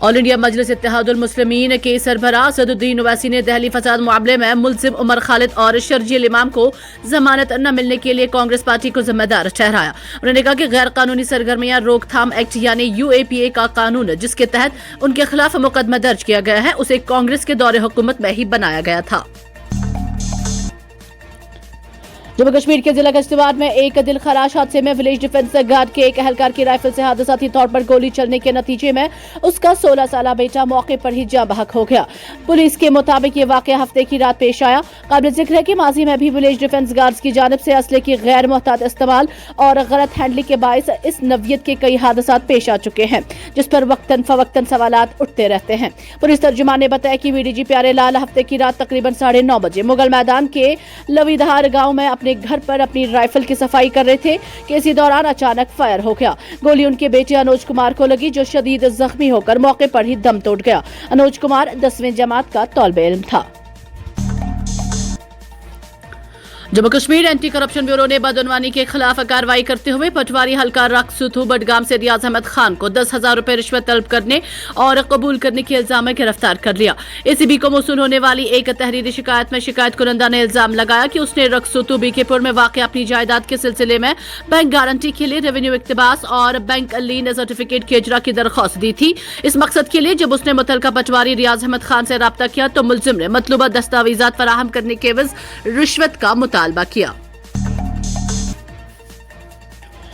All India मजलिस इत्तेहादुल मुस्लिमीन के सरबराह असदुद्दीन ओवैसी ने दहली फसाद मामले में मुलजिम उमर खालिद और शर्जील इमाम को जमानत न मिलने के लिए कांग्रेस पार्टी को जिम्मेदार ठहराया। उन्होंने कहा कि गैर कानूनी सरगर्मियां रोकथाम एक्ट यानी UAPA का कानून जिसके तहत उनके खिलाफ मुकदमा दर्ज किया गया है उसे कांग्रेस के दौरे हुकूमत में ही बनाया गया था। जम्मू कश्मीर के जिला किश्तवाड़ में एक दिल खराश हादसे में विलेज डिफेंस गार्ड के एक एहलकार की राइफल से हादसाती तौर पर गोली चलने के नतीजे में उसका 16 साला बेटा मौके पर ही जाँ बहक हो गया। पुलिस के मुताबिक ये वाकया हफ्ते की रात पेश आया। काबिल जिक्र है कि माजी में भी विलेज डिफेंस गार्ड्स की जानिब से असले की गैर मुहतात इस्तेमाल और गलत हैंडलिंग के बायस इस नवियत के कई हादसात पेश आ चुके हैं, जिस पर वक्तन फवक्तन सवालात उठते रहते हैं। पुलिस तर्जुमान ने बताया कि VDG प्यारे लाल हफ्ते की रात तकरीबन 9:30 बजे मुगल मैदान के लवीधार गाँव में अपने घर पर अपनी राइफल की सफाई कर रहे थे कि इसी दौरान अचानक फायर हो गया। गोली उनके बेटे अनुज कुमार को लगी जो शदीद जख्मी होकर मौके पर ही दम तोड़ गया। अनुज कुमार 10वीं जमात का तौलिब इल्म था। Jammu Kashmir anti corruption bureau ने बदअनवानी के खिलाफ कार्रवाई करते हुए पटवारी हल्का रक्सुथु बडगाम से रियाज अहमद खान को 10,000 रुपए रिश्वत तलब करने और कबूल करने के इल्जाम में गिरफ्तार कर लिया। ACB को मौसूल होने वाली एक तहरीरी शिकायत में शिकायत कुनंदा ने इल्जाम लगाया कि उसने रक्सुथु बीकेपुर में वाक़ अपनी जायदाद के सिलसिले में बैंक गारंटी के लिए रेवेन्यू इक्तबास और बैंक लीन सर्टिफिकेट की इजरा की दरख्वास्त दी थी। इस मकसद के लिए जब उसने मुतलका पटवारी रियाज अहमद खान से राब्ता किया तो मुलजिम ने मतलूबा दस्तावेजात फराहम करने के एवज रिश्वत का मुतालबा किया।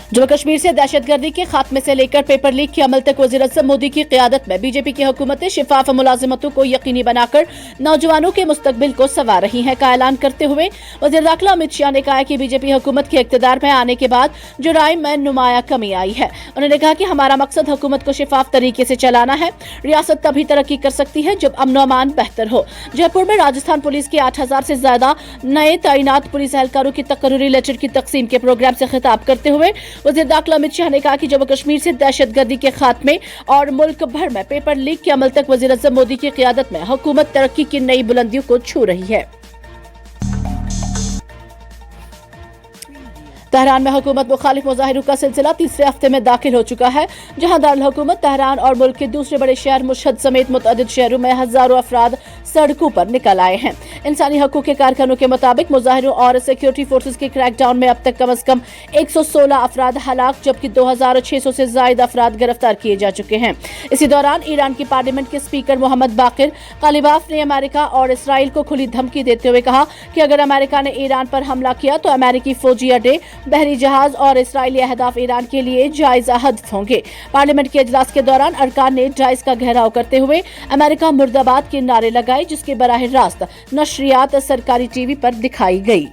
जम्मू कश्मीर से दहशतगर्दी के खात्मे से लेकर पेपर लीक के अमल तक वज़ीर आज़म मोदी की क़यादत में बीजेपी की हुकूमत शिफाफ मुलाजिमतों को यकीनी बनाकर नौजवानों के मुस्तकबिल को संवार रही है का ऐलान करते हुए वज़ीर दाखिला अमित शाह ने कहा कि बीजेपी हुकूमत के इक़्तिदार में आने के बाद जुराइम में नुमाया कमी आई है। उन्होंने कहा कि हमारा मकसद हुकूमत को शिफाफ तरीके से चलाना है। रियासत तभी तरक्की कर सकती है जब अमन अमान बेहतर हो। जयपुर में राजस्थान पुलिस के 8,000 से ज्यादा नए तैनात पुलिस एहलकारों की तकर्रुरी लेटर की तकसीम के प्रोग्राम से खिताब करते हुए वज़ीर दाखिला अमित शाह ने कहा कि जम्मू कश्मीर से दहशतगर्दी के खात्मे और मुल्क भर में पेपर लीक के अमल तक वज़ीर आज़म मोदी की क़यादत में हुकूमत तरक्की की नई बुलंदियों को छू रही है। तेहरान में हुकूमत मुखालिफ मुजाहिरों का सिलसिला तीसरे हफ्ते में दाखिल हो चुका है, जहां दारुल हुकूमत तेहरान और मुल्क के दूसरे बड़े शहर मुशहद समेत मुतअद्दिद शहरों में हजारों अफराद सड़कों पर निकल आए हैं। इंसानी हकूक के कारकुनों के मुताबिक मुजाहिरों और सिक्योरिटी फोर्सेस के क्रैकडाउन में अब तक कम से कम 116 अफराद हलाक जबकि 2,600 से ज्यादा अफराद गिरफ्तार किए जा चुके हैं। इसी दौरान ईरान की पार्लियामेंट के स्पीकर मोहम्मद बाकिर कालिबाफ ने अमेरिका और इसराइल को खुली धमकी देते हुए कहा कि अगर अमेरिका ने ईरान पर हमला किया तो अमेरिकी फौजी अड्डे, बहरी जहाज और इसराइली अहदाफ ईरान के लिए जायज हदफ होंगे। पार्लियामेंट के इजलास के दौरान अरकान ने जायज का घेराव करते हुए अमेरिका मुर्दाबाद के नारे लगाए, जिसके बराह रास्त नशरियात सरकारी टीवी पर दिखाई गई।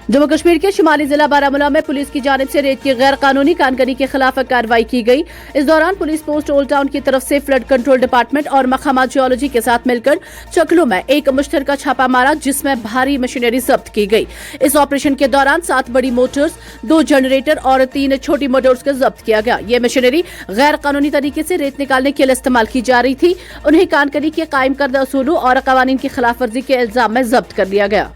जम्मू कश्मीर के शुमाली जिला बारामूला में पुलिस की जानिब से रेत की गैर कानूनी कानकनी के खिलाफ कार्रवाई की गई। इस दौरान पुलिस पोस्ट ओल्ड टाउन की तरफ से फ्लड कंट्रोल डिपार्टमेंट और मकामात जियोलॉजी के साथ मिलकर चकलू में एक मुश्तरका छापा मारा, जिसमें भारी मशीनरी जब्त की गई। इस ऑपरेशन के दौरान 7 बड़ी मोटर्स, 2 जनरेटर और 3 छोटी मोटर्स को जब्त किया गया। ये मशीनरी गैर कानूनी तरीके से रेत निकालने के लिए इस्तेमाल की जा रही थी। उन्हें कानकनी के कायम करदा उसूलों और कवानीन की खिलाफ वर्जी के इल्जाम में जब्त कर लिया गया।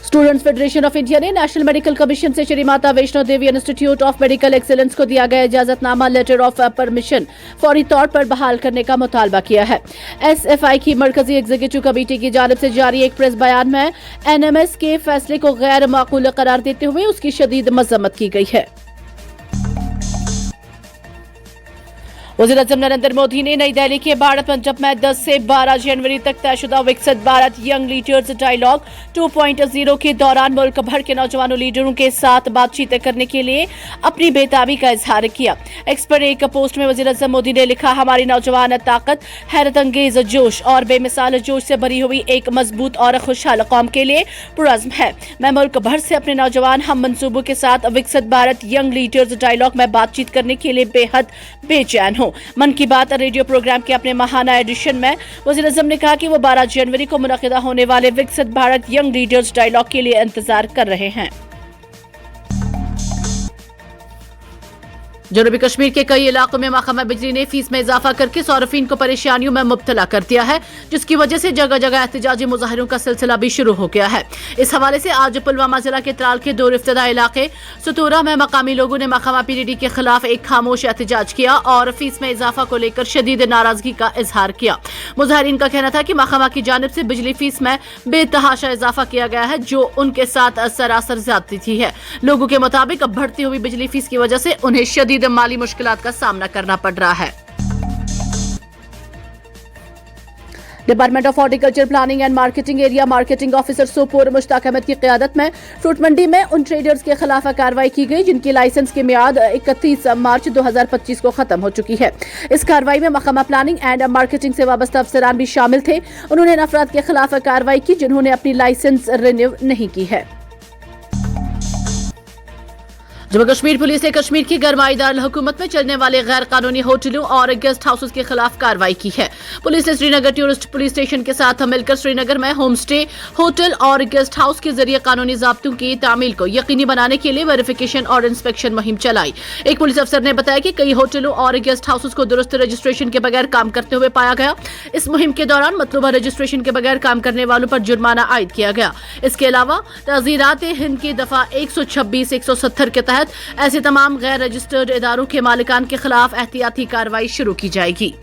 स्टूडेंट्स फेडरेशन ऑफ इंडिया ने नेशनल मेडिकल कमीशन से Shri Mata Vaishno Devi institute of medical excellence को दिया गया इजाजतनामा लेटर ऑफ परमिशन फौरी तौर पर बहाल करने का मुतालबा किया है। SFI की मरकजी एग्जीक्यूटिव कमेटी की जानिब से जारी एक प्रेस बयान में NMS के फैसले को गैर माकूल करार देते हुए उसकी शदीद मजम्मत की गई है। वज़ीर आज़म नरेंद्र मोदी ने नई दिल्ली के भारत मंडप में 10 से 12 जनवरी तक तयशुदा विकसित भारत यंग लीडर्स डायलॉग 2.0 के दौरान मुल्क भर के नौजवानों लीडरों के साथ बातचीत करने के लिए अपनी बेताबी का इजहार किया। एक्स पर एक पोस्ट में वज़ीर आज़म मोदी ने लिखा, हमारी नौजवान ताकत हैरत अंगेज जोश और बेमिसाल जोश से भरी हुई एक मजबूत और खुशहाल कौम के लिए पुरज़्म है। मैं मुल्क भर से अपने नौजवान हम मंसूबों के साथ विकसित भारत यंग लीडर्स डायलॉग में बातचीत करने के लिए बेहद बेचैन हूँ। मन की बात रेडियो प्रोग्राम के अपने महाना एडिशन में वज़ीर आज़म ने कहा कि वो 12 जनवरी को मुनक़िदा होने वाले विकसित भारत यंग लीडर्स डायलॉग के लिए इंतजार कर रहे हैं। जनूबी कश्मीर के कई इलाकों में महकमा बिजली ने फीस में इजाफा करके सार्फिन को परेशानियों में मुब्तला कर दिया है, जिसकी वजह से जगह जगह एहतजाजी मुजाहरों का सिलसिला भी शुरू हो गया है। इस हवाले से आज पुलवामा जिला के त्राल के दो इफ्तदा इलाके सतूरा में मकामी लोगों ने महकमा पीडीडी के खिलाफ एक खामोश एहतजाज किया और फीस में इजाफा को लेकर शदीद नाराजगी का इजहार किया। मुजाहरीन का कहना था कि महकमा की जानिब से बिजली फीस में बेतहाशा इजाफा किया गया है, जो उनके साथ सरासर ज्यादती है। लोगों के मुताबिक अब बढ़ती हुई बिजली फीस की वजह से उन्हें शदीद माली मुश्किलात का सामना करना पड़ रहा है। Department of horticulture planning and marketing area marketing officer Sopore Mushtaq Ahmad की क़यादत में फ्रूट मंडी में उन ट्रेडर्स के खिलाफ कार्रवाई की गई जिनकी लाइसेंस की मियाद 31 मार्च 2025 को खत्म हो चुकी है। इस कार्रवाई में महकमा प्लानिंग एंड मार्केटिंग से वाबस्ता अफसरान भी शामिल थे। उन्होंने इन अफराद के खिलाफ कार्रवाई की जिन्होंने अपनी लाइसेंस रिन्यू नहीं की है। जम्मू कश्मीर पुलिस ने कश्मीर की गरमाई दारुल हुकूमत में चलने वाले गैर कानूनी होटलों और गेस्ट हाउसेस के खिलाफ कार्रवाई की है। पुलिस ने श्रीनगर टूरिस्ट पुलिस स्टेशन के साथ मिलकर श्रीनगर में होम स्टे, होटल और गेस्ट हाउस के जरिए कानूनी ज़ाब्तों की तामील को यकीनी बनाने के लिए वेरिफिकेशन और इंस्पेक्शन मुहिम चलाई। एक पुलिस अफसर ने बताया कि कई होटलों और गेस्ट हाउसेस को दुरुस्त रजिस्ट्रेशन के बगैर काम करते हुए पाया गया। इस मुहिम के दौरान मतलूबा रजिस्ट्रेशन के बगैर काम करने वालों पर जुर्माना आयद किया गया। इसके अलावा ताज़ीरात हिंद की दफा 126-170 के तहत ऐसे तमाम गैर रजिस्टर्ड इदारों के मालिकान के खिलाफ एहतियाती कार्रवाई शुरू की जाएगी।